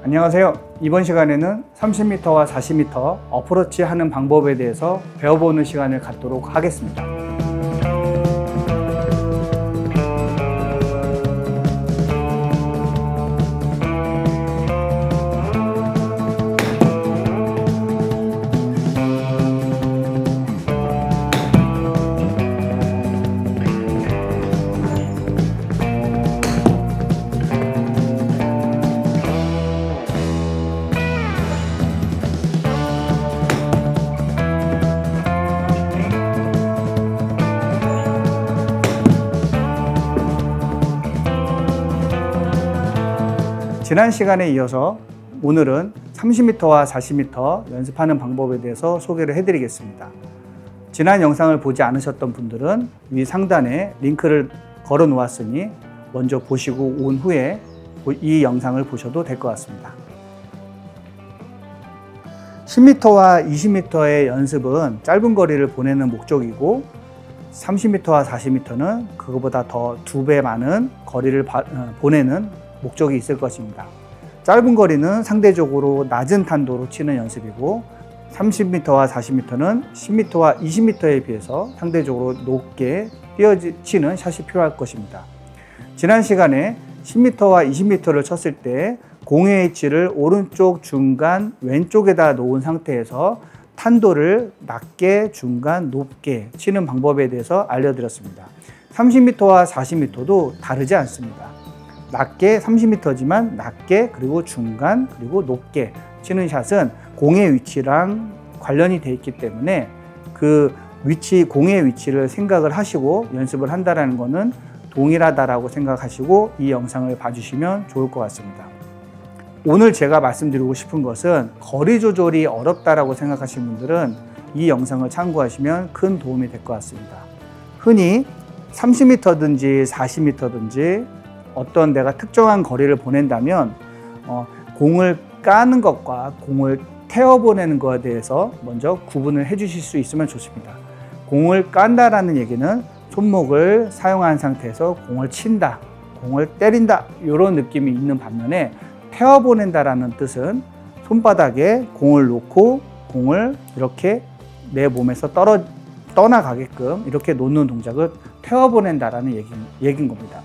안녕하세요. 이번 시간에는 30m와 40m 어프로치 하는 방법에 대해서 배워보는 시간을 갖도록 하겠습니다. 지난 시간에 이어서 오늘은 30m와 40m 연습하는 방법에 대해서 소개를 해드리겠습니다. 지난 영상을 보지 않으셨던 분들은 위 상단에 링크를 걸어 놓았으니 먼저 보시고 온 후에 이 영상을 보셔도 될 것 같습니다. 10m와 20m의 연습은 짧은 거리를 보내는 목적이고 30m와 40m는 그거보다 더 2배 많은 거리를 보내는 목적이 있을 것입니다. 짧은 거리는 상대적으로 낮은 탄도로 치는 연습이고 30m와 40m는 10m와 20m에 비해서 상대적으로 높게 뛰어치는 샷이 필요할 것입니다. 지난 시간에 10m와 20m를 쳤을 때 공의 위치를 오른쪽, 중간, 왼쪽에다 놓은 상태에서 탄도를 낮게, 중간, 높게 치는 방법에 대해서 알려드렸습니다. 30m와 40m도 다르지 않습니다. 낮게 30m지만 낮게 그리고 중간 그리고 높게 치는 샷은 공의 위치랑 관련이 되어 있기 때문에 그 위치, 공의 위치를 생각을 하시고 연습을 한다는 것은 동일하다라고 생각하시고 이 영상을 봐주시면 좋을 것 같습니다. 오늘 제가 말씀드리고 싶은 것은 거리 조절이 어렵다라고 생각하시는 분들은 이 영상을 참고하시면 큰 도움이 될 것 같습니다. 흔히 30m든지 40m든지 어떤 내가 특정한 거리를 보낸다면 공을 까는 것과 공을 태워보내는 것에 대해서 먼저 구분을 해 주실 수 있으면 좋습니다. 공을 깐다라는 얘기는 손목을 사용한 상태에서 공을 친다, 공을 때린다 이런 느낌이 있는 반면에 태워보낸다라는 뜻은 손바닥에 공을 놓고 공을 이렇게 내 몸에서 떠나가게끔 이렇게 놓는 동작을 태워보낸다라는 얘기인 겁니다.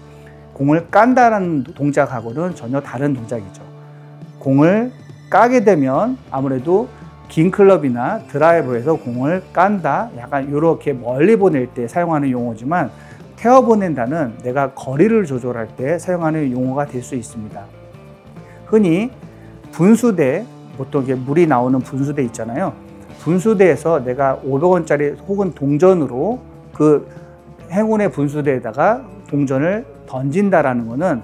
공을 깐다라는 동작하고는 전혀 다른 동작이죠. 공을 까게 되면 아무래도 긴 클럽이나 드라이버에서 공을 깐다, 약간 이렇게 멀리 보낼 때 사용하는 용어지만 태워보낸다는 내가 거리를 조절할 때 사용하는 용어가 될 수 있습니다. 흔히 분수대, 보통 물이 나오는 분수대 있잖아요. 분수대에서 내가 500원짜리 혹은 동전으로 그 행운의 분수대에다가 동전을 던진다라는 것은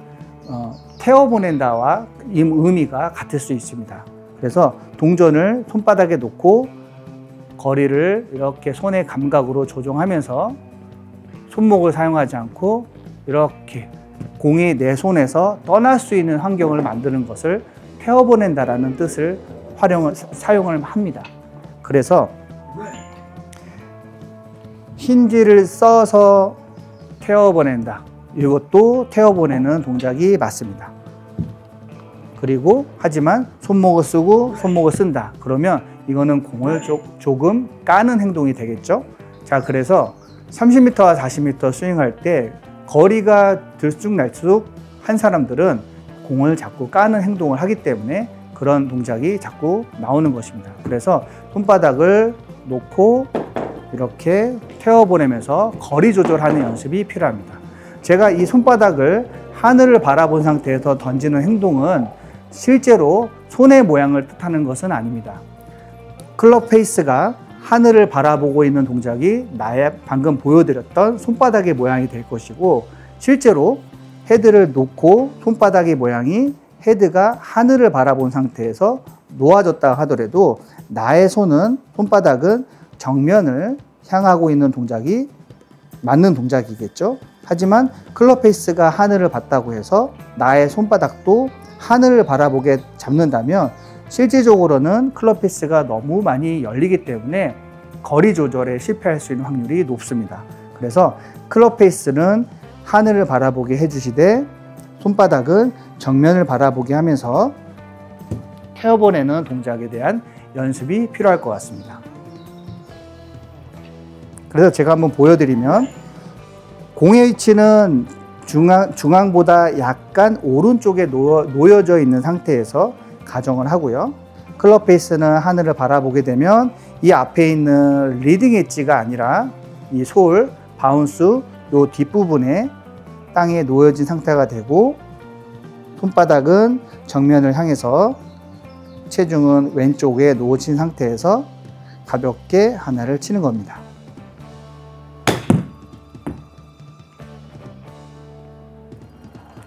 태워보낸다와 의미가 같을 수 있습니다. 그래서 동전을 손바닥에 놓고 거리를 이렇게 손의 감각으로 조정하면서 손목을 사용하지 않고 이렇게 공이 내 손에서 떠날 수 있는 환경을 만드는 것을 태워보낸다라는 뜻을 사용을 합니다. 그래서 힌지를 써서 태워보낸다. 이것도 태워보내는 동작이 맞습니다. 그리고 하지만 손목을 쓰고 손목을 쓴다. 그러면 이거는 공을 조금 까는 행동이 되겠죠. 자, 그래서 30m와 40m 스윙할 때 거리가 들쑥날쑥 한 사람들은 공을 자꾸 까는 행동을 하기 때문에 그런 동작이 자꾸 나오는 것입니다. 그래서 손바닥을 놓고 이렇게 태워보내면서 거리 조절하는 연습이 필요합니다. 제가 이 손바닥을 하늘을 바라본 상태에서 던지는 행동은 실제로 손의 모양을 뜻하는 것은 아닙니다. 클럽 페이스가 하늘을 바라보고 있는 동작이 나의 방금 보여드렸던 손바닥의 모양이 될 것이고 실제로 헤드를 놓고 손바닥의 모양이 헤드가 하늘을 바라본 상태에서 놓아졌다 하더라도 나의 손바닥은 정면을 향하고 있는 동작이 맞는 동작이겠죠. 하지만 클럽 페이스가 하늘을 봤다고 해서 나의 손바닥도 하늘을 바라보게 잡는다면 실질적으로는 클럽 페이스가 너무 많이 열리기 때문에 거리 조절에 실패할 수 있는 확률이 높습니다. 그래서 클럽 페이스는 하늘을 바라보게 해주시되 손바닥은 정면을 바라보게 하면서 태워보내는 동작에 대한 연습이 필요할 것 같습니다. 그래서 제가 한번 보여드리면, 공의 위치는 중앙보다 약간 오른쪽에 놓여져 있는 상태에서 가정을 하고요. 클럽 페이스는 하늘을 바라보게 되면 이 앞에 있는 리딩 엣지가 아니라 이 솔, 바운스 요 뒷부분에 땅에 놓여진 상태가 되고, 손바닥은 정면을 향해서 체중은 왼쪽에 놓친 상태에서 가볍게 하나를 치는 겁니다.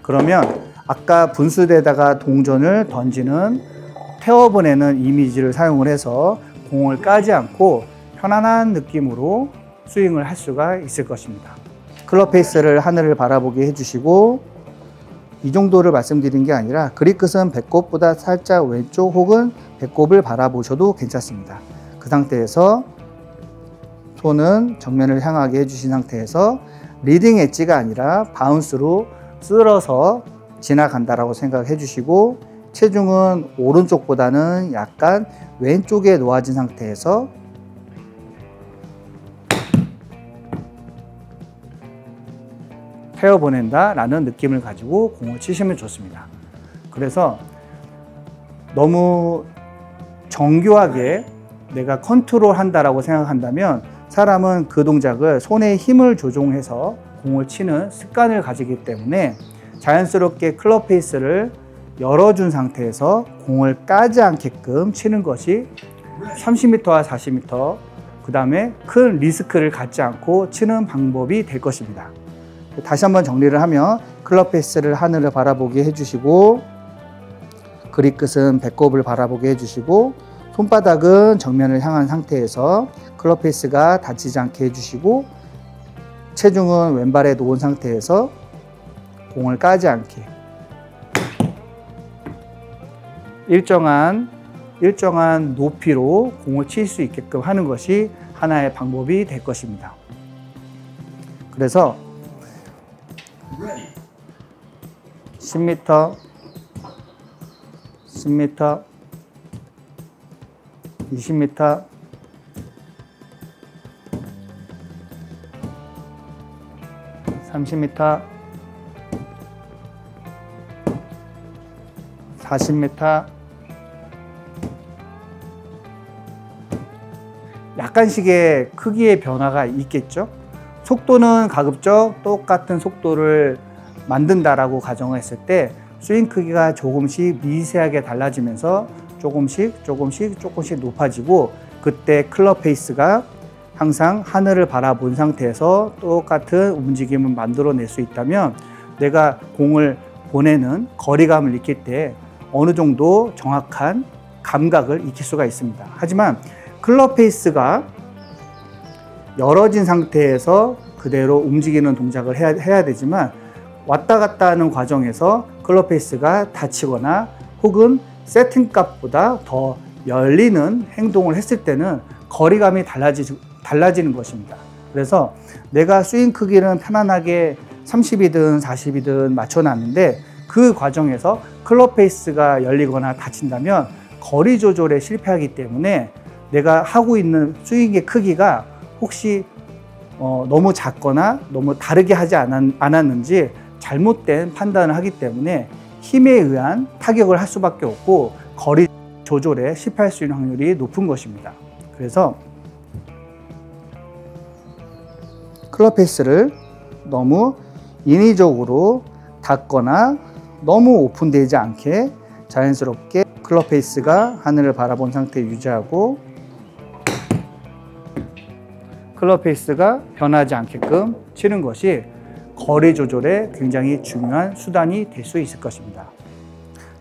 그러면 아까 분수대에다가 동전을 던지는 태워보내는 이미지를 사용을 해서 공을 까지 않고 편안한 느낌으로 스윙을 할 수가 있을 것입니다. 클럽 페이스를 하늘을 바라보게 해주시고, 이 정도를 말씀드린 게 아니라 그립 끝은 배꼽보다 살짝 왼쪽 혹은 배꼽을 바라보셔도 괜찮습니다. 그 상태에서 손은 정면을 향하게 해주신 상태에서 리딩 엣지가 아니라 바운스로 쓸어서 지나간다라고 생각해 주시고, 체중은 오른쪽보다는 약간 왼쪽에 놓아진 상태에서 태워보낸다 라는 느낌을 가지고 공을 치시면 좋습니다. 그래서 너무 정교하게 내가 컨트롤 한다라고 생각한다면 사람은 그 동작을 손에 힘을 조종해서 공을 치는 습관을 가지기 때문에 자연스럽게 클럽 페이스를 열어준 상태에서 공을 까지 않게끔 치는 것이 30m와 40m, 그 다음에 큰 리스크를 갖지 않고 치는 방법이 될 것입니다. 다시 한번 정리를 하면, 클럽 페이스를 하늘을 바라보게 해주시고, 그립 끝은 배꼽을 바라보게 해주시고, 손바닥은 정면을 향한 상태에서 클럽 페이스가 다치지 않게 해주시고, 체중은 왼발에 놓은 상태에서 공을 까지 않게 일정한 높이로 공을 칠 수 있게끔 하는 것이 하나의 방법이 될 것입니다. 그래서 10m, 10m, 20m, 30m, 40m, 약간씩의 크기의 변화가 있겠죠. 속도는 가급적 똑같은 속도를 만든다라고 가정했을 때 스윙 크기가 조금씩 미세하게 달라지면서 조금씩 높아지고, 그때 클럽 페이스가 항상 하늘을 바라본 상태에서 똑같은 움직임을 만들어낼 수 있다면 내가 공을 보내는 거리감을 익힐 때 어느 정도 정확한 감각을 익힐 수가 있습니다. 하지만 클럽 페이스가 열어진 상태에서 그대로 움직이는 동작을 해야 되지만, 왔다 갔다 하는 과정에서 클럽 페이스가 닫히거나 혹은 세팅 값보다 더 열리는 행동을 했을 때는 거리감이 달라지는 것입니다. 그래서 내가 스윙 크기는 편안하게 30이든 40이든 맞춰놨는데 그 과정에서 클럽 페이스가 열리거나 닫힌다면 거리 조절에 실패하기 때문에 내가 하고 있는 스윙의 크기가 혹시 너무 작거나 너무 다르게 하지 않았는지 잘못된 판단을 하기 때문에 힘에 의한 타격을 할 수밖에 없고 거리 조절에 실패할 수 있는 확률이 높은 것입니다. 그래서 클럽 페이스를 너무 인위적으로 닫거나 너무 오픈되지 않게 자연스럽게 클럽 페이스가 하늘을 바라본 상태 유지하고 클럽 페이스가 변하지 않게끔 치는 것이 거리 조절에 굉장히 중요한 수단이 될 수 있을 것입니다.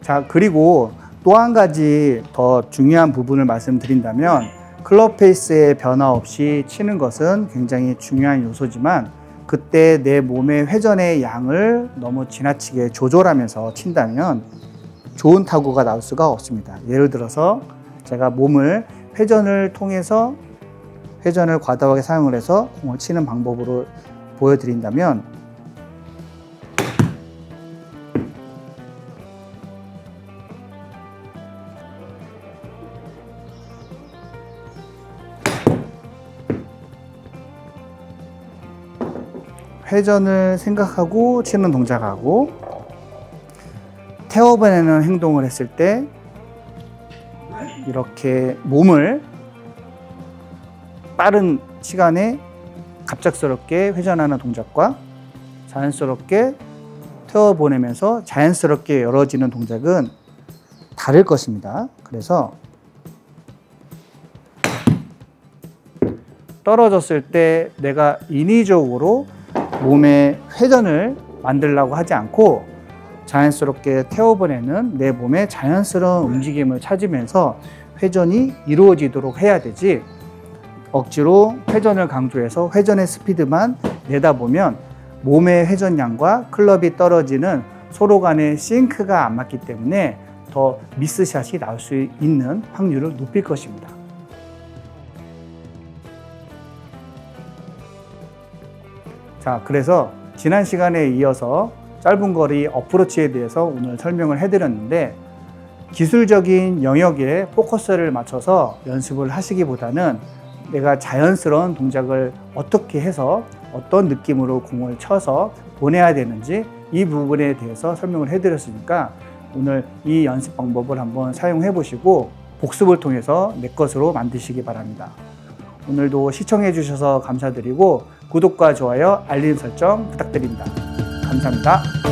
자, 그리고 또 한 가지 더 중요한 부분을 말씀드린다면, 클럽 페이스의 변화 없이 치는 것은 굉장히 중요한 요소지만 그때 내 몸의 회전의 양을 너무 지나치게 조절하면서 친다면 좋은 타구가 나올 수가 없습니다. 예를 들어서 제가 몸을 회전을 통해서 회전을 과다하게 사용을 해서 공을 치는 방법으로 보여드린다면, 회전을 생각하고 치는 동작하고 태워보내는 행동을 했을 때 이렇게 몸을 빠른 시간에 갑작스럽게 회전하는 동작과 자연스럽게 태워보내면서 자연스럽게 열어지는 동작은 다를 것입니다. 그래서 떨어졌을 때 내가 인위적으로 몸의 회전을 만들려고 하지 않고 자연스럽게 태워보내는 내 몸의 자연스러운 움직임을 찾으면서 회전이 이루어지도록 해야 되지, 억지로 회전을 강조해서 회전의 스피드만 내다보면 몸의 회전량과 클럽이 떨어지는 서로 간의 싱크가 안 맞기 때문에 더 미스샷이 나올 수 있는 확률을 높일 것입니다. 자, 그래서 지난 시간에 이어서 짧은 거리 어프로치에 대해서 오늘 설명을 해드렸는데, 기술적인 영역에 포커스를 맞춰서 연습을 하시기보다는 내가 자연스러운 동작을 어떻게 해서 어떤 느낌으로 공을 쳐서 보내야 되는지 이 부분에 대해서 설명을 해드렸으니까 오늘 이 연습 방법을 한번 사용해 보시고 복습을 통해서 내 것으로 만드시기 바랍니다. 오늘도 시청해 주셔서 감사드리고 구독과 좋아요, 알림 설정 부탁드립니다. 감사합니다.